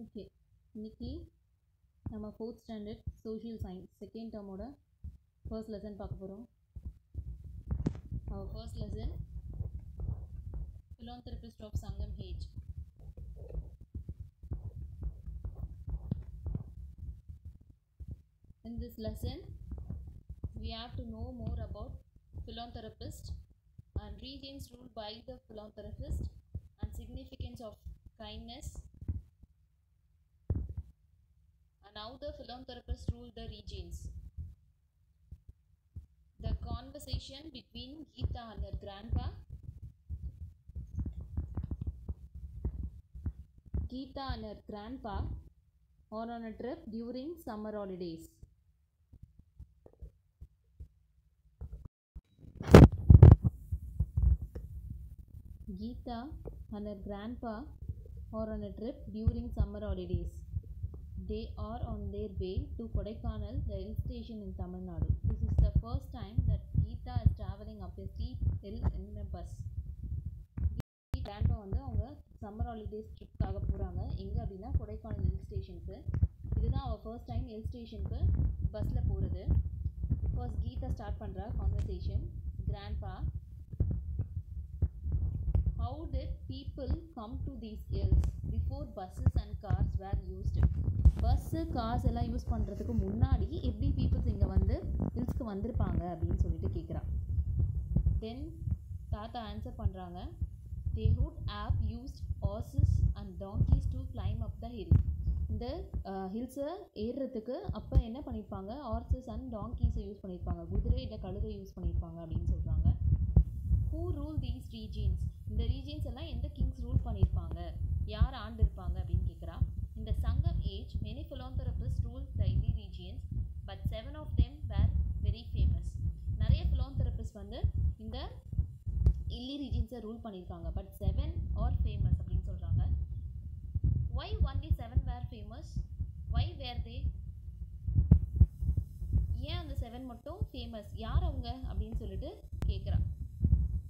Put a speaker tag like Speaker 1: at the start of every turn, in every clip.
Speaker 1: Okay, இன்னைக்கு நம்ம 4th standard social science second டேர்மோட ஃபர்ஸ்ட் லெசன் பார்க்க போகிறோம். Our first lesson, philanthropist of Sangam Age. In this lesson, we have to know more about philanthropist and regions ruled by the philanthropist and significance of kindness and how the philanthropist rule the regions. The conversation between Geeta and her grandpa. Geeta and her grandpa are on a trip during summer holidays. Geeta and her grandpa are on a trip during summer holidays. They are on their way to Kodaikanal, the hill station in Tamil Nadu. This is the first time that Geeta is traveling up a steep hill in a bus. Grandpa வந்து அவங்க summer holidays ட்ரிப்காக போகிறாங்க. எங்கே அப்படின்னா Kodaikanal hill ஸ்டேஷனுக்கு. இதுதான் அவள் first time hill ஸ்டேஷனுக்கு பஸ்ஸில் போகிறது. ஃபர்ஸ்ட் கீதா ஸ்டார்ட் பண்ணுறா conversation. Grandpa, how did people come to these hills before buses and cars were used? Bus cars எல்லாம் யூஸ் பண்ணுறதுக்கு முன்னாடி எப்படி பீப்புள்ஸ் இங்கே வந்து ஹில்ஸ்க்கு வந்திருப்பாங்க அப்படின்னு சொல்லிட்டு கேட்குறான். தென் தாத்தா ஆன்சர் பண்ணுறாங்க, they would have used horses and donkeys to climb up the hill. இந்த ஹில்ஸை ஏறுறதுக்கு அப்போ என்ன பண்ணியிருப்பாங்க, ஹார்சஸ் அண்ட் டாங்கீஸை யூஸ் பண்ணியிருப்பாங்க, குதிரை இல்லை கழுதை யூஸ் பண்ணியிருப்பாங்க அப்படின்னு சொல்கிறாங்க. who rule these regions? இந்த ரீஜியன்ஸ் எல்லாம் எந்த கிங்ஸ் ரூல் பண்ணியிருப்பாங்க, யார் ஆண்டு இருப்பாங்க அப்படின்னு கேட்குறா. In the Sangam age, many philanthropists ruled the hilly regions, but 7 of them were very famous. நிறைய philanthropists வந்து இந்த hilly regions ரூல் பண்ணியிருக்காங்க, பட் 7 are famous அப்படின்னு சொல்கிறாங்க. Why only 7 were famous? Why were they? ஏன் அந்த 7 மட்டும் ஃபேமஸ், யார் அவங்க அப்படின்னு சொல்லிட்டு கேட்குறா.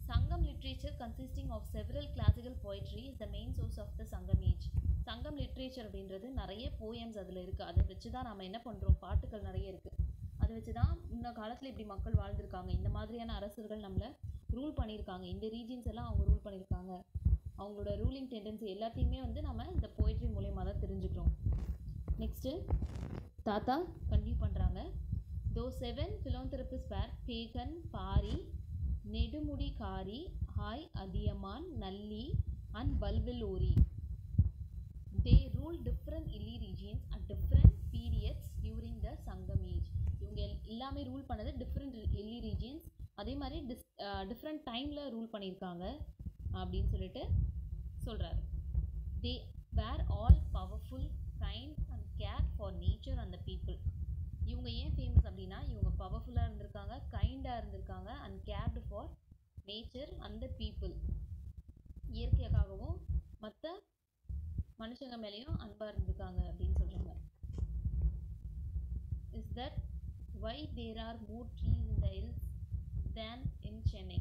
Speaker 1: Sangam literature consisting of several classical poetry is the main source of the Sangam age. சங்கம் லிட்ரேச்சர் அப்படின்றது நிறைய போயம்ஸ் அதில் இருக்குது. அதை வச்சு தான் நம்ம என்ன பண்ணுறோம், பாட்டுகள் நிறைய இருக்குது. அதை வச்சு தான் முன்ன காலத்தில் இப்படி மக்கள் வாழ்ந்திருக்காங்க, இந்த மாதிரியான அரசர்கள் நம்மளை ரூல் பண்ணியிருக்காங்க, இந்த ரீஜியன்ஸ் எல்லாம் அவங்க ரூல் பண்ணியிருக்காங்க, அவங்களோட ரூலிங் டெண்டன்சி எல்லாத்தையுமே வந்து நம்ம இந்த போய்ட்ரி மூலயமா தான் தெரிஞ்சுக்கிறோம். நெக்ஸ்ட்டு தாத்தா கண்டினியூ பண்ணுறாங்க. Those 7 philanthropists were Pegan, Pari, Nedumudi Kari, Ay, Athiyaman, Nalli and பல்வெலோரி. They ruled different hilly regions at different periods during the Sangam age. இவங்க எல்லாமே ரூல் பண்ணது டிஃப்ரெண்ட் hilly regions, அதே மாதிரி டிஃப்ரெண்ட் டைமில் ரூல் பண்ணியிருக்காங்க அப்படின்னு சொல்லிட்டு சொல்கிறாரு. They were all powerful, kind and cared for nature and the people. இவங்க ஏன் ஃபேமஸ் அப்படின்னா இவங்க பவர்ஃபுல்லாக இருந்திருக்காங்க, கைண்டாக இருந்திருக்காங்க and cared for nature and the people. இயற்கையாகவும் மற்ற மனுஷங்க மேலேயும் அன்பாக இருந்திருக்காங்க அப்படின்னு சொல்கிறாங்க. Is that why there are more trees in the hills than in Chennai?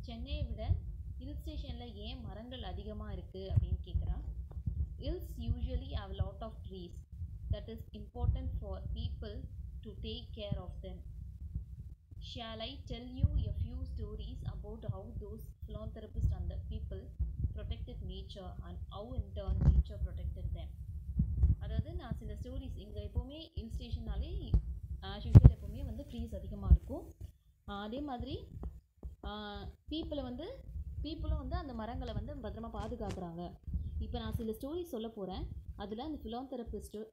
Speaker 1: சென்னையை விட ஹில் ஸ்டேஷனில் ஏன் மரங்கள் அதிகமாக இருக்குது அப்படின்னு கேட்குறான். Hills usually have lot of trees that is important for people to take care of them. Shall I tell you a few stories about how those philanthropists and the people protected nature and how in turn nature protected them? அதாவது நான் சில stories, இங்கே எப்போவுமே hill ஸ்டேஷன்னாலே usual எப்போவுமே வந்து trees அதிகமாக இருக்கும். அதே மாதிரி பீப்புளும் வந்து அந்த மரங்களை வந்து பத்திரமா பாதுகாக்கிறாங்க. இப்போ நான் சில ஸ்டோரிஸ் சொல்ல போகிறேன். அதில் அந்த ஃபிலாந்தெரபிஸ்ட்டு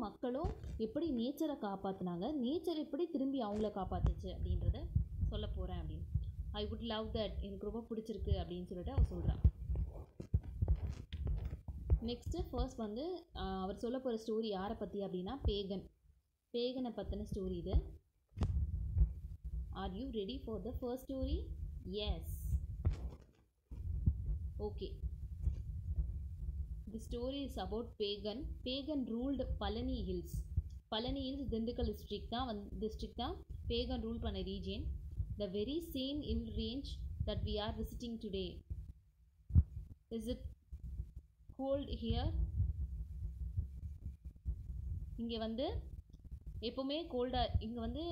Speaker 1: மக்களும் எப்படி நேச்சரை காப்பாற்றினாங்க, நேச்சர் எப்படி திரும்பி அவங்கள காப்பாற்றுச்சு அப்படின்றத சொல்ல போகிறேன் அப்படின்னு. ஐ வுட் லவ் தட், எனக்கு ரொம்ப பிடிச்சிருக்கு அப்படின்னு சொல்லிட்டு அவர் சொல்கிறார். நெக்ஸ்ட்டு ஃபர்ஸ்ட் வந்து அவர் சொல்ல போகிற ஸ்டோரி யாரை பற்றி அப்படின்னா பேகனை பற்றின ஸ்டோரி இது. Are you ready for the first story? Yes, okay. The story is about Pagan. Pagan ruled Palani Hills. Palani Hills Dindigul district தான் Pagan rule பண்ண region. The very same hill range that we are visiting today. Is it cold here. இங்கே வந்து எப்போவுமே கோல்டாக இங்கே வந்து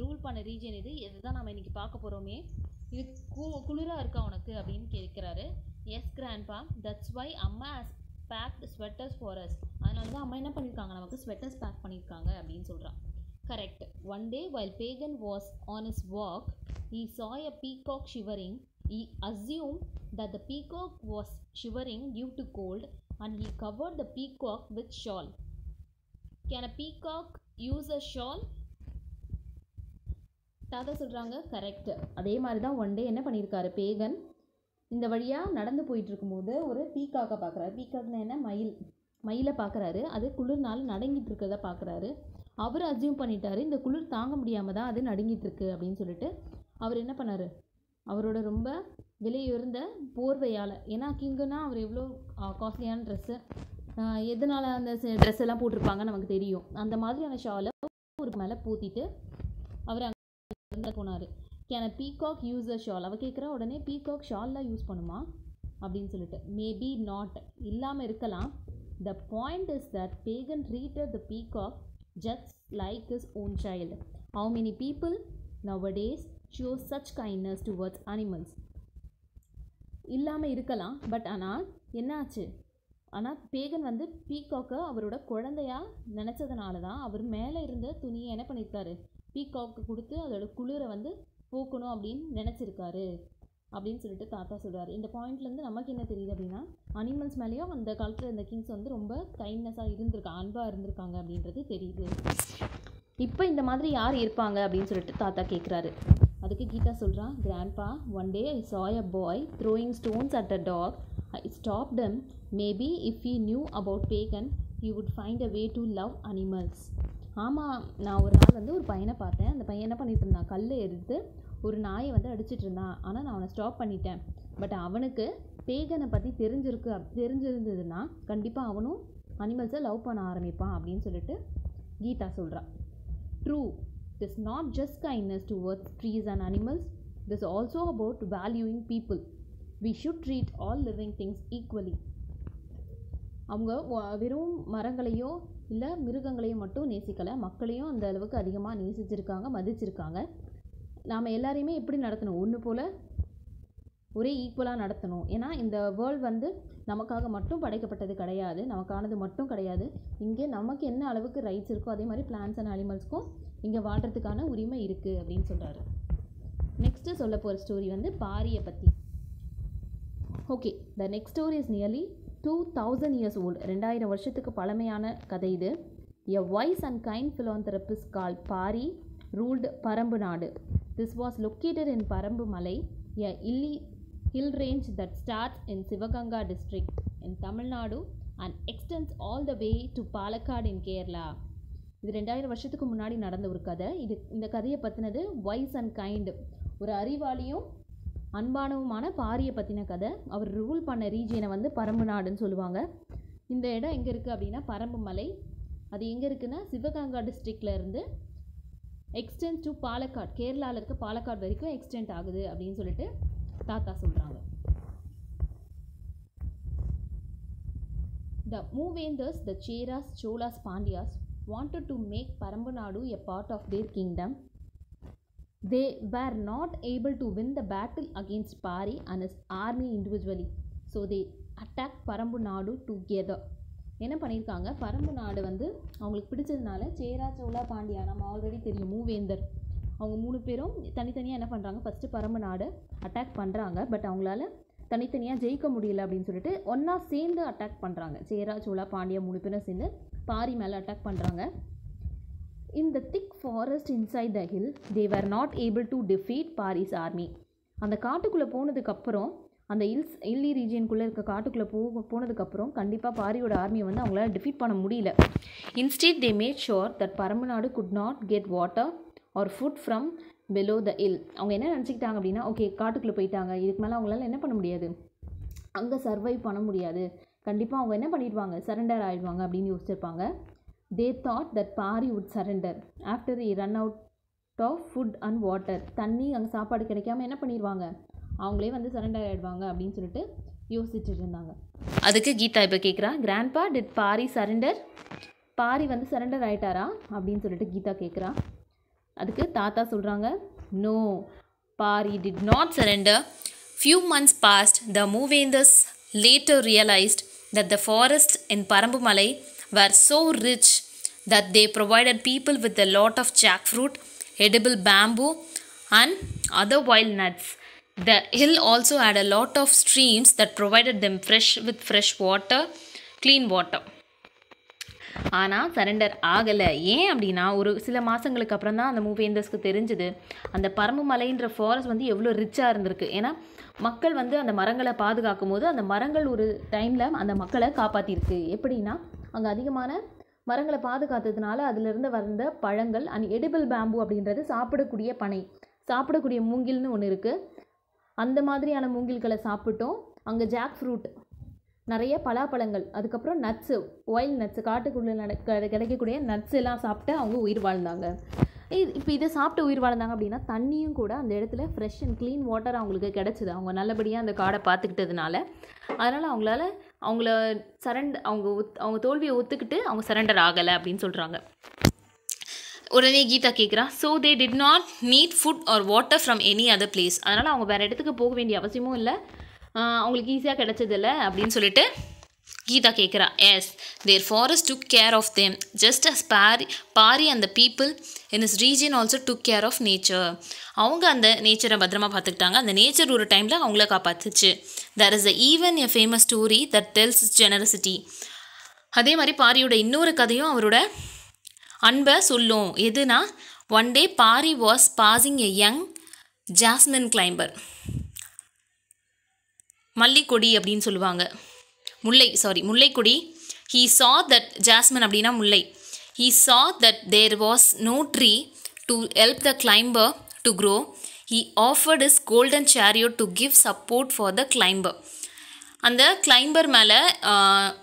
Speaker 1: rule பண்ண region இது. இதுதான் நம்ம இன்றைக்கி பார்க்க போகிறோமே. இது குளிராக இருக்கா உனக்கு அப்படின்னு கேட்குறாரு. எஸ் கிராண்ட்பா, தட்ஸ் வை அம்மா has packed sweaters for us. அதனால தான் அம்மா என்ன பண்ணியிருக்காங்க, நமக்கு ஸ்வெட்டர்ஸ் பேக் பண்ணியிருக்காங்க அப்படின்னு சொல்கிறான். Correct. One day while Began was on his walk, he saw a peacock shivering. He assumed that the peacock was shivering due to cold and he covered the peacock with shawl. Can a peacock use a shawl? தாத்தா சொல்கிறாங்க correct. அதே மாதிரி தான் one day என்ன பண்ணியிருக்காரு, பேகன் இந்த வழியாக நடந்து போயிட்டு இருக்கும்போது ஒரு பீக்காக்கை பார்க்குறாரு. பீக்காக்னா என்ன, மயிலை பார்க்குறாரு. அது குளிர்னால நடுங்கிட்டு இருக்கிறத பார்க்குறாரு. அவர் அசியூம் பண்ணிட்டாரு இந்த குளிர் தாங்க முடியாமல் தான் அது நடுங்கிட்டு இருக்கு அப்படின்னு சொல்லிட்டு அவர் என்ன பண்ணார், அவரோட ரொம்ப விலையுயர்ந்த போர்வையால், ஏன்னா கிங்குன்னா அவர் எவ்வளோ காஸ்ட்லியான ட்ரெஸ்ஸு, எதனால் அந்த ட்ரெஸ் எல்லாம் போட்டிருப்பாங்க நமக்கு தெரியும், அந்த மாதிரியான ஷாலை ஒரு மேலே பூத்திட்டு அவர் அங்கே போனார். Can peacock use a shawl? அவள் கேட்குறா உடனே பீகாக் ஷால்லாம் யூஸ் பண்ணுமா அப்படின்னு சொல்லிட்டு. மேபி நாட், இல்லாமல் இருக்கலாம். The point is that Began treated the peacock just like his own child. How many people nowadays show such kindness towards animals? இல்லாமல் இருக்கலாம், பட் ஆனால் என்னாச்சு, ஆனால் பேகன் வந்து பீகாக்கை அவரோட குழந்தையாக நினச்சதுனால தான் அவர் மேலே இருந்த துணியை என்ன பண்ணியிருக்காரு, பீகாக்கு கொடுத்து அதோட குளிரை வந்து போக்கணும் அப்படின்னு நினச்சிருக்காரு அப்படின்னு சொல்லிட்டு தாத்தா சொல்கிறார். இந்த பாயிண்ட்லேருந்து நமக்கு என்ன தெரியுது அப்படின்னா, அனிமல்ஸ் மேலேயும் அந்த காலத்தில் இந்த கிங்ஸ் வந்து ரொம்ப கைண்ட்னஸாக இருந்திருக்காங்க, அன்பாக இருந்திருக்காங்க அப்படின்றது தெரியுது. இப்போ இந்த மாதிரி யார் இருப்பாங்க அப்படின்னு சொல்லிட்டு தாத்தா கேட்குறாரு. அதுக்கு கீதா சொல்கிறான், grandpa, one day I saw a boy throwing stones at a dog. I stopped him. Maybe if he knew about pagan, he would find a way to love animals. ஆமாம், நான் ஒரு நாள் வந்து ஒரு பையனை பார்த்தேன். அந்த பையன் என்ன பண்ணிட்டு இருந்தான், கல்லை எடுத்து ஒரு நாயை வந்து அடிச்சிட்டு இருந்தான். ஆனால் நான் அவனை ஸ்டாப் பண்ணிட்டேன். பட் அவனுக்கு பேகனை பற்றி தெரிஞ்சிருந்ததுன்னா கண்டிப்பாக அவனும் அனிமல்ஸை லவ் பண்ண ஆரம்பிப்பான் அப்படின்னு சொல்லிட்டு கீதா சொல்கிறான். True, it is not just kindness towards trees and animals, it is also about valuing people. We should treat all living things equally. அவங்க வெறும் மரங்களையோ இல்லை மிருகங்களையும் மட்டும் நேசிக்கலை, மக்களையும் அந்த அளவுக்கு அதிகமாக நேசிச்சிருக்காங்க, மதிச்சிருக்காங்க. நாம் எல்லாரையுமே எப்படி நடத்தணும், ஒன்று போல் ஒரே ஈக்குவலாக நடத்தணும். ஏன்னா இந்த வேர்ல்டு வந்து நமக்காக மட்டும் படைக்கப்பட்டது கிடையாது, நமக்கானது மட்டும் கிடையாது. இங்கே நமக்கு என்ன அளவுக்கு ரைட்ஸ் இருக்கோ அதே மாதிரி பிளான்ஸ் அண்ட் அனிமல்ஸ்க்கும் இங்கே வாழ்கிறதுக்கான உரிமை இருக்குது அப்படின்னு சொல்கிறாரு. நெக்ஸ்ட்டு சொல்ல போகிற ஸ்டோரி வந்து பாரியை பற்றி. Okay, the next story is nearly 2000 years old. 2000 வருஷத்துக்கு பழமையான கதை இது. A wise and kind philanthropist called Pari ruled Parambu Nadu. This was located in பரம்பு மலை, a hill range that starts in Sivaganga district in Tamil Nadu and extends all the way to Palakkad in Kerala. இது 2000 வருஷத்துக்கு முன்னாடி நடந்த ஒரு கதை. இந்த கதையை பற்றினது wise and kind, ஒரு அறிவாளியும் அன்பானவுமான பாரியை பற்றின கதை. அவர் ரூல் பண்ண ரீஜியனை வந்து பரம்பு நாடுன்னு சொல்லுவாங்க. இந்த இடம் எங்கே இருக்குது அப்படின்னா பரம்பு மலை. அது எங்கே இருக்குன்னா சிவகங்கா டிஸ்ட்ரிக்டில் இருந்து எக்ஸ்டென்ட் டு பாலக்காட், கேரளாவில் இருக்க பாலக்காட் வரைக்கும் எக்ஸ்டென்ட் ஆகுது அப்படின்னு சொல்லிட்டு தாத்தா சொல்கிறாங்க. The Moovendars, the Cheras, Cholas, Pandyas wanted to make Parambu Nadu a part of their kingdom. They were not able to win the battle against Pari and his army individually. So they attacked Parambu Nadu together. என்ன பண்ணியிருக்காங்க, பரம்பு நாடு வந்து அவங்களுக்கு பிடிச்சதுனால சேரா, சோழா, பாண்டியா, நம்ம already தெரியும் மூவேந்தர், அவங்க 3 பேரும் தனித்தனியாக என்ன பண்ணுறாங்க, ஃபஸ்ட்டு பரம்பு நாடு அட்டாக் பண்ணுறாங்க. பட் அவங்களால தனித்தனியாக ஜெயிக்க முடியல அப்படின்னு சொல்லிட்டு ஒன்றா சேர்ந்து அட்டாக் பண்ணுறாங்க. சேரா, சோழா, பாண்டியா 3 பேரும் சேர்ந்து பாரி மேலே அட்டாக் பண்ணுறாங்க. In the thick forest inside the hill, they were not able to defeat Pari's army. அந்த காட்டுக்குள்ளே போனதுக்கப்புறம், அந்த ஹில்லி ரீஜியனுக்குள்ளே இருக்க காட்டுக்குள்ளே போனதுக்கப்புறம் கண்டிப்பாக பாரியோட ஆர்மியை வந்து அவங்களால டிஃபீட் பண்ண முடியல. Instead, they made sure that பரம்பு நாடு could not get water or food from below the hill. அவங்க என்ன நினச்சிக்கிட்டாங்க அப்படின்னா, ஓகே காட்டுக்குள்ளே போயிட்டாங்க, இதுக்கு மேலே அவங்களால என்ன பண்ண முடியாது, அங்கே சர்வைவ் பண்ண முடியாது, கண்டிப்பாக அவங்க என்ன பண்ணிடுவாங்க, சரண்டர் ஆகிடுவாங்க அப்படின்னு யோசிச்சிருப்பாங்க. They thought that Pari would surrender after he run out of food and water. தண்ணி அங்கே சாப்பாடு கிடைக்காம என்ன பண்ணிடுவாங்க, அவங்களே வந்து சரண்டர் ஆகிடுவாங்க அப்படின்னு சொல்லிட்டு யோசிச்சுட்டு இருந்தாங்க. அதுக்கு கீதா இப்போ கேட்குறா, grandpa did Pari surrender? Pari வந்து சரண்டர் ஆகிட்டாரா அப்படின்னு சொல்லிட்டு கீதா கேட்குறா. அதுக்கு தாத்தா சொல்கிறாங்க, no, Pari did not surrender. Few months passed. The Moovendars later realized that the forests in Parambumalai were so rich that they provided people with a lot of jackfruit, edible bamboo, and other wild nuts. The hill also had a lot of streams that provided them fresh water, clean water. ஆனால் surrender ஆகலை. ஏன் அப்படின்னா ஒரு சில மாதங்களுக்கு அப்புறம் தான் அந்த மூவேந்தர்ஸ்க்கு தெரிஞ்சுது அந்த பரம்பு மலைன்ற ஃபாரஸ்ட் வந்து எவ்வளோ ரிச்சாக இருந்திருக்கு. ஏன்னா மக்கள் வந்து அந்த மரங்களை பாதுகாக்கும் போது அந்த மரங்கள் ஒரு டைமில் அந்த மக்களை காப்பாற்றிருக்கு. எப்படின்னா அங்கே அதிகமான மரங்களை பாதுகாத்ததுனால அதிலிருந்து வந்த பழங்கள் அண்ட் எடிபிள் பேம்பு அப்படின்றது சாப்பிடக்கூடிய பனை, சாப்பிடக்கூடிய மூங்கில்னு ஒன்று இருக்குது. அந்த மாதிரியான மூங்கில்களை சாப்பிட்டோம். அங்கே ஜாக் ஃப்ரூட், நிறைய பலாப்பழங்கள், அதுக்கப்புறம் நட்ஸு, ஒயில் நட்ஸு, காட்டுக்குள்ளே கிடைக்கக்கூடிய நட்ஸ் எல்லாம் சாப்பிட்டு அவங்க உயிர் வாழ்ந்தாங்க. இப்போ இதை சாப்பிட்டு உயிர் வாழ்ந்தாங்க அப்படின்னா தண்ணியும் கூட அந்த இடத்துல ஃப்ரெஷ் அண்ட் க்ளீன் வாட்டர் அவங்களுக்கு கிடச்சிது. அவங்க நல்லபடியாக அந்த காடை பார்த்துக்கிட்டதுனால அதனால் அவங்க தோல்வியை ஒத்துக்கிட்டு அவங்க சரண்டர் ஆகலை அப்படின்னு சொல்கிறாங்க. உடனே கீதா கேட்குறா, so they did not need food or water from any other place. அதனால் அவங்க வேறு இடத்துக்கு போக வேண்டிய அவசியமும் இல்லை, அவங்களுக்கு ஈஸியாக கிடச்சதில்ல அப்படின்னு சொல்லிட்டு கீதா கேட்குறா. Yes, their forest took care of them just as Pari and the people in is region also took care of nature. அவங்க அந்த நேச்சரை பத்திரமா பார்த்துக்கிட்டாங்க. அந்த நேச்சர் ஒரு டைமில் அவங்கள காப்பாற்றுச்சு. There is even a famous story that tells his generosity. அதே மாதிரி பாரியோட இன்னொரு கதையும் அவரோட அன்பை சொல்லும். எதுனா, one day Pari was passing a young jasmine climber. மல்லிக்கொடி அப்படின்னு சொல்லுவாங்க, முல்லைக்கொடி. ஹீ சா தட் ஜாஸ்மின் அப்படின்னா முல்லை. He saw that there was no tree to help the climber to grow. He offered his golden chariot to give support for the climber. அந்த climber மேலே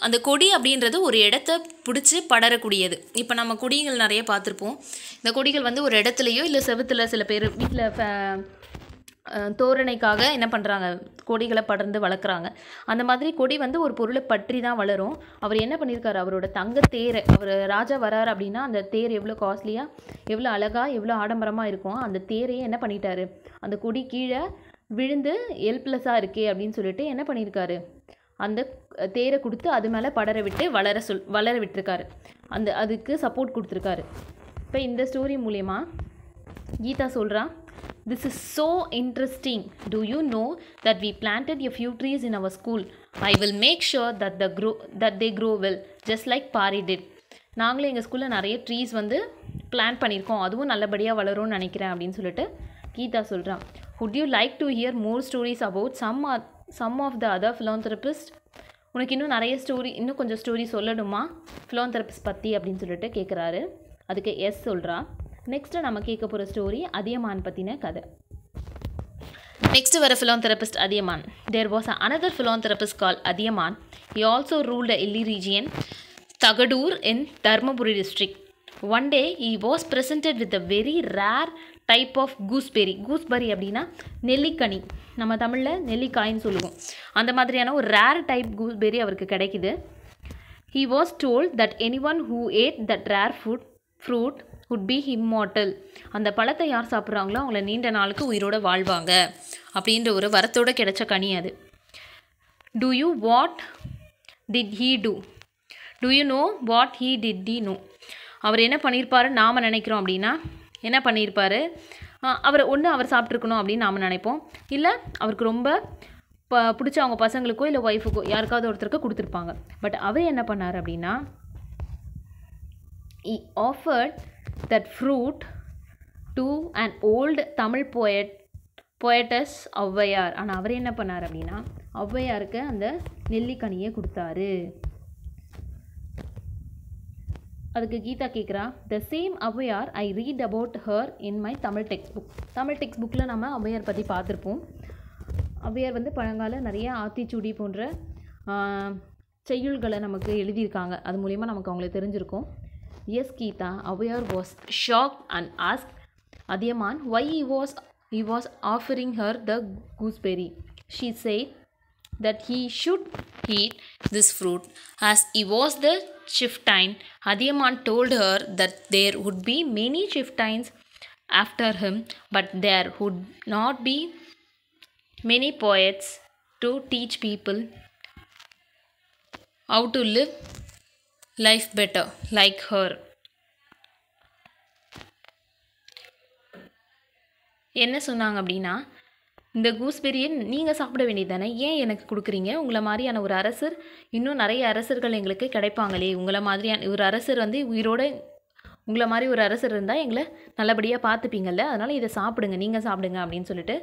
Speaker 1: அந்த கொடி அப்படின்றது ஒரு இடத்த பிடிச்சி படரக்கூடியது. இப்போ நம்ம கொடிகள் நிறைய பார்த்துருப்போம். இந்த கொடிகள் வந்து ஒரு இடத்துலையோ இல்லை செவுத்தில் சில பேர் வீட்டில் தோரணைக்காக என்ன பண்ணுறாங்க, கொடிகளை படர்ந்து வளர்க்குறாங்க. அந்த மாதிரி கொடி வந்து ஒரு பொருளை பற்றி தான் வளரும். அவர் என்ன பண்ணியிருக்காரு, அவரோட தங்கத்தேரை, அவர் ராஜா வராரு அப்படின்னா அந்த தேர் எவ்வளோ காஸ்ட்லியாக, எவ்வளோ அழகாக, எவ்வளோ ஆடம்பரமாக இருக்கும். அந்த தேரையே என்ன பண்ணிட்டாரு, அந்த கொடி கீழே விழுந்து ஹெல்ப்லெஸ்ஸாக இருக்கே அப்படின்னு சொல்லிட்டு என்ன பண்ணியிருக்காரு, அந்த தேரை கொடுத்து அது மேலே படர விட்டு வளர விட்டுருக்காரு. அதுக்கு சப்போர்ட் கொடுத்துருக்காரு. இப்போ இந்த ஸ்டோரி மூலயமா கீதா சொல்கிறா, this is so interesting. Do you know that we planted a few trees in our school? I will make sure that they grow well, just like Pari did. நாங்களே எங்கள் ஸ்கூலில் நிறைய ட்ரீஸ் வந்து பிளான்ட் பண்ணியிருக்கோம், அதுவும் நல்லபடியாக வளரும்னு நினைக்கிறேன் அப்படின்னு சொல்லிட்டு கீதா சொல்கிறான். Would you like to hear more stories about some of the other philanthropists? உனக்கு இன்னும் கொஞ்சம் ஸ்டோரி சொல்லணுமா philanthropist பற்றி அப்படின்னு சொல்லிட்டு கேட்குறாரு. அதுக்கு எஸ் சொல்கிறா. நெக்ஸ்ட்டு நம்ம கேட்க போகிற ஸ்டோரி அதியமான் பற்றின கதை. நெக்ஸ்ட் வர philanthropist Athiyaman. There was another philanthropist called Adiyaman. He also ruled the Illi region, Tagadur in Dharmaburi district. One day he was presented with a very rare type of gooseberry. gooseberry அப்படின்னா நெல்லிக்கனி, நம்ம தமிழில் நெல்லிக்காயின்னு சொல்லுவோம். அந்த மாதிரியான ஒரு rare type gooseberry அவருக்கு கிடைக்குது. He was told that anyone who ate that rare fruit would be immortal. அந்த பழத்தை யார் சாப்பிட்றாங்களோ அவங்கள நீண்ட நாளுக்கு உயிரோடு வாழ்வாங்க அப்படின்ற ஒரு வரத்தோடு கிடைச்ச கனி அது. Do you know what he did know? அவர் என்ன பண்ணியிருப்பாரு நாம் நினைக்கிறோம் அப்படின்னா, என்ன பண்ணியிருப்பார், அவர் சாப்பிட்ருக்கணும் அப்படின்னு நாம் நினைப்போம். இல்லை அவருக்கு ரொம்ப பிடிச்ச அவங்க பசங்களுக்கோ இல்லை ஒய்ஃபுக்கோ யாருக்காவது ஒருத்தருக்கு கொடுத்துருப்பாங்க. பட் அவர் என்ன பண்ணார் அப்படின்னா, he offered that fruit to an old Tamil poetess Avvaiyar. ஆனால் அவர் என்ன பண்ணார் அப்படின்னா, ஔவையாருக்கு அந்த நெல்லிக்கனியை கொடுத்தாரு. அதுக்கு கீதா கேட்குறா, the same Avvaiyar I read about her in my Tamil text புக்கில் நம்ம ஔவையார் பற்றி பார்த்துருப்போம். ஔவையார் வந்து பழங்கால நிறைய ஆத்திச்சூடி போன்ற செய்யுள்களை நமக்கு எழுதியிருக்காங்க. அது மூலயமா நமக்கு அவங்களுக்கு தெரிஞ்சிருக்கும். Yes Geetha, Avvaiyar was shocked and asked Adiyaman why he was offering her the gooseberry. She said, that he should eat this fruit. As he was the chieftain, Adhiyaman told her that there would be many chieftains after him, but there would not be many poets to teach people how to live life better like her. என்ன சொன்னாங்க அப்படின்னா, இந்த கூஸ்பெரியை நீங்கள் சாப்பிட வேண்டியது தானே, ஏன் எனக்கு கொடுக்குறீங்க? உங்களை மாதிரியான ஒரு அரசர், இன்னும் நிறைய அரசர்கள் எங்களுக்கு கிடைப்பாங்களே, உங்களை மாதிரியான ஒரு அரசர் வந்து உயிரோட, உங்களை மாதிரி ஒரு அரசர் இருந்தால் எங்களை நல்லபடியாக பார்த்துப்பீங்கள்ல, அதனால் இதை சாப்பிடுங்க, நீங்கள் சாப்பிடுங்க அப்படின்னு சொல்லிட்டு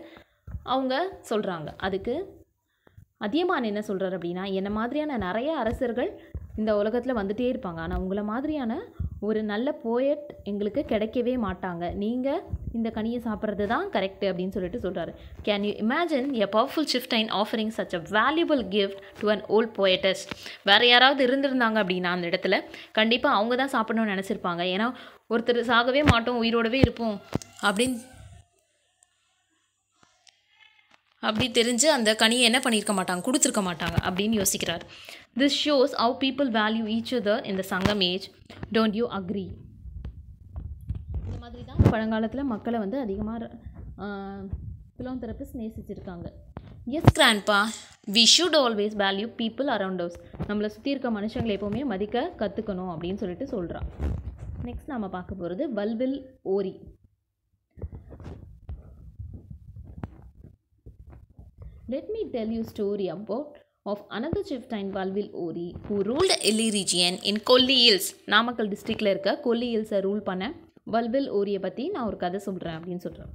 Speaker 1: அவங்க சொல்கிறாங்க. அதுக்கு அதியமான் என்ன சொல்கிறார் அப்படின்னா, என்ன மாதிரியான நிறைய அரசர்கள் இந்த உலகத்தில் வந்துகிட்டே இருப்பாங்க, ஆனால் உங்களை மாதிரியான ஒரு நல்ல போயட் எங்களுக்கு கிடைக்கவே மாட்டாங்க, நீங்கள் இந்த கனியை சாப்பிட்றது தான் கரெக்டு அப்படின்னு சொல்லிட்டு சொல்கிறாரு. Can you imagine a powerful chieftain offering such a valuable gift to an old poetess? வேறு யாராவது இருந்திருந்தாங்க அப்படின்னா அந்த இடத்துல கண்டிப்பாக அவங்க தான் சாப்பிடணும்னு நினச்சிருப்பாங்க. ஏன்னா ஒருத்தர் சாகவே மாட்டோம், உயிரோடவே இருப்போம் அப்படி தெரிஞ்சு அந்த கனியை என்ன பண்ணியிருக்க மாட்டாங்க, கொடுத்துருக்க மாட்டாங்க அப்படின்னு யோசிக்கிறார். This shows how people value each other in the Sangam age. Don't you agree? இந்த மாதிரி தான் பழங்காலத்தில் மக்களை வந்து அதிகமாக philanthropists நேசிச்சிருக்காங்க. Yes grandpa, we should always value people around us. நம்மளை சுற்றி இருக்க மனுஷங்களை எப்போவுமே மதிக்க கற்றுக்கணும் அப்படின்னு சொல்லிட்டு சொல்கிறான். நெக்ஸ்ட் நாம் பார்க்க போகிறது Valvil Ori. Let me tell you a story of another chieftain, Valvil Ori, who ruled Elli region in Kolli Hills. Namakkal டிஸ்ட்ரிக்டில் இருக்க கொல்லி ஹில்ஸை ரூல் பண்ண வல்வில் ஓரியை பற்றி நான் ஒரு கதை சொல்கிறேன் அப்படின்னு சொல்கிறேன்.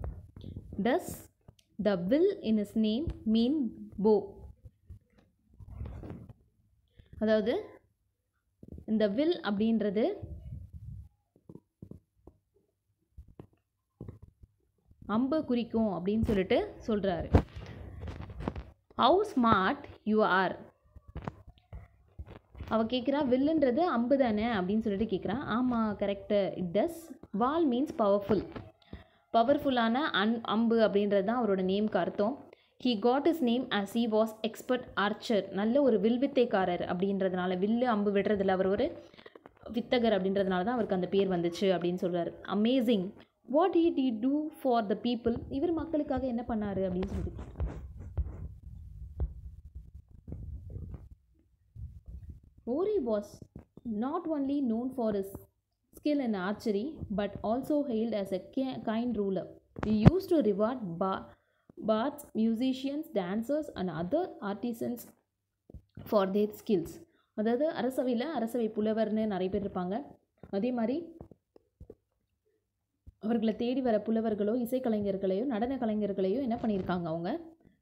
Speaker 1: Does the will in his name mean bow? அதாவது இந்த வில் அப்படின்றது அம்பு குறிக்கும் அப்படின்னு சொல்லிட்டு சொல்கிறாரு. How smart you are? அவள் கேட்குறா, வில்லுன்றது அம்பு தானே அப்படின்னு சொல்லிட்டு கேட்குறான். ஆமாம், correct. It does. Wall means powerful, பவர்ஃபுல்லான அம்பு அப்படின்றது தான் அவரோட நேம்க்கு அர்த்தம். He got is name as he was expert Archer. நல்ல ஒரு வில்வித்தைக்காரர் அப்படின்றதுனால, வில்லு அம்பு விடுறதில்ல, அவர் ஒரு வித்தகர் அப்படின்றதுனால தான் அவருக்கு அந்த பேர் வந்துச்சு அப்படின்னு சொல்கிறார். Amazing. What he did do for the people? இவர் மக்களுக்காக என்ன பண்ணார் அப்படின்னு சொல்லிட்டு. Ori was not only known for his skill in archery but also hailed as a kind ruler. He used to reward bards, musicians, dancers and other artisans for their skills. அதாவது அரசவை புலவர்னு நிறைய பேர் இருப்பாங்க. அதே மாதிரி அவர்களை தேடி வர புலவர்களோ, இசைக்கலைஞர்களையோ, நடன கலைஞர்களையோ என்ன பண்ணியிருக்காங்க, அவங்க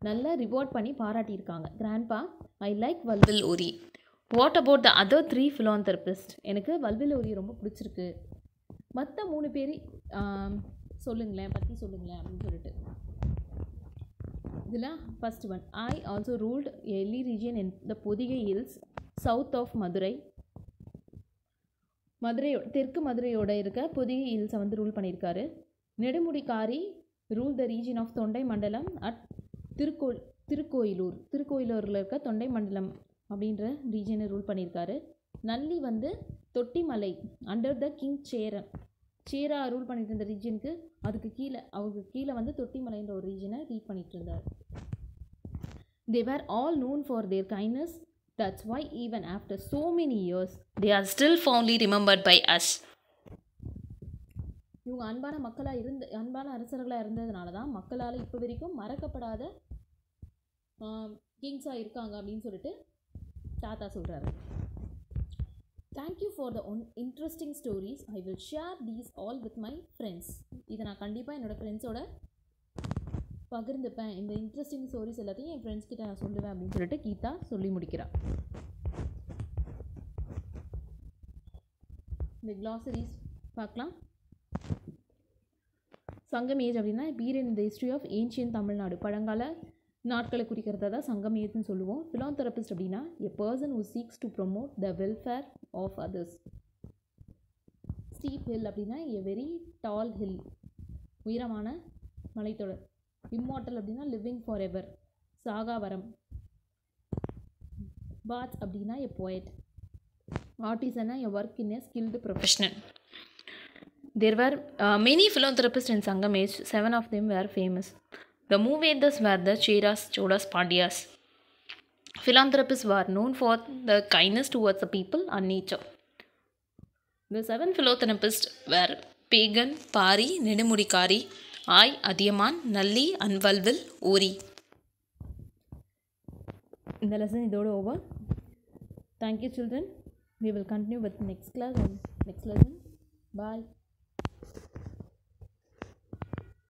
Speaker 1: நல்லா ரிவார்ட் பண்ணி பாராட்டியிருக்காங்க. Grandpa, I like Valvil Ori. What about the other 3 philanthropists? எனக்கு வல்வில் ஓரி ரொம்ப பிடிச்சிருக்கு. மற்ற 3 பேர் சொல்லுங்களேன் அப்படின்னு சொல்லிட்டு. இதில் first one, Ay also ruled எல்லி region in the Pothigai hills south of Madurai. தெற்கு மதுரையோட இருக்க பொதிகை ஹில்ஸை வந்து ரூல் பண்ணியிருக்காரு. Nedumudikari rule the region of Thondai Mandalam at திருக்கோயிலூரில் இருக்க தொண்டை மண்டலம் அப்படின்ற ரீஜனை ரூல் பண்ணியிருக்காரு. நல்லி வந்து தொட்டிமலை அண்டர் த கிங் சேரா ரூல் பண்ணிட்டு இருந்த ரீஜனுக்கு, அவருக்கு கீழே வந்து தொட்டிமலைன்ற ஒரு ரீஜனை ரீட் பண்ணிட்டு இருந்தார். They were all known for their kindness. That's why even after so many years they are still fondly remembered by us. இவங்க அன்பான அரசர்களாக இருந்ததுனால தான் மக்களால் இப்போ வரைக்கும் மறக்கப்படாத கிங்ஸாக இருக்காங்க அப்படின்னு சொல்லிட்டு தாத்தா சொல்கிறாரு. Thank you for the interesting stories. I will share these all with my friends. இதை நான் கண்டிப்பாக என்னோடய ஃப்ரெண்ட்ஸோட பகிர்ந்துப்பேன். இந்த இன்ட்ரெஸ்டிங் ஸ்டோரிஸ் எல்லாத்தையும் என் ஃப்ரெண்ட்ஸ் கிட்ட நான் சொல்லுவேன் அப்படின்னு சொல்லிட்டு கீதா சொல்லி முடிக்கிறான். இந்த க்ளாசரிஸ் பார்க்கலாம். சங்கம் ஏஜ் அப்படின்னா period in the history of ancient Tamil Nadu. பழங்கால நாட்களை குறிக்கிறதா தான் சங்கம் ஏஜ்னு சொல்லுவோம். philanthropist அப்படின்னா a person who seeks to promote the welfare of others. Steep hill அப்படின்னா எ வெரி டால் ஹில், உயரமான மலைத்தொடர். இம்மார்டல் அப்படின்னா லிவிங் ஃபார் எவர், சாகாவரம். Bats அப்படின்னா a poet. Artisan a work in a skilled profession. There were many philanthropists in Sangam age. 7 of them were famous. The Movedas were the Cheras, Cholas, Pandyas. Philanthropists were known for the kindness towards the people and nature. The 7 philanthropists were Pagan, Pari, Nedumudikari, Ai, Adiyaman, Nalli, and Valvil, Ori. The lesson is over. Thank you, children. We will continue with next class and next lesson. Bye.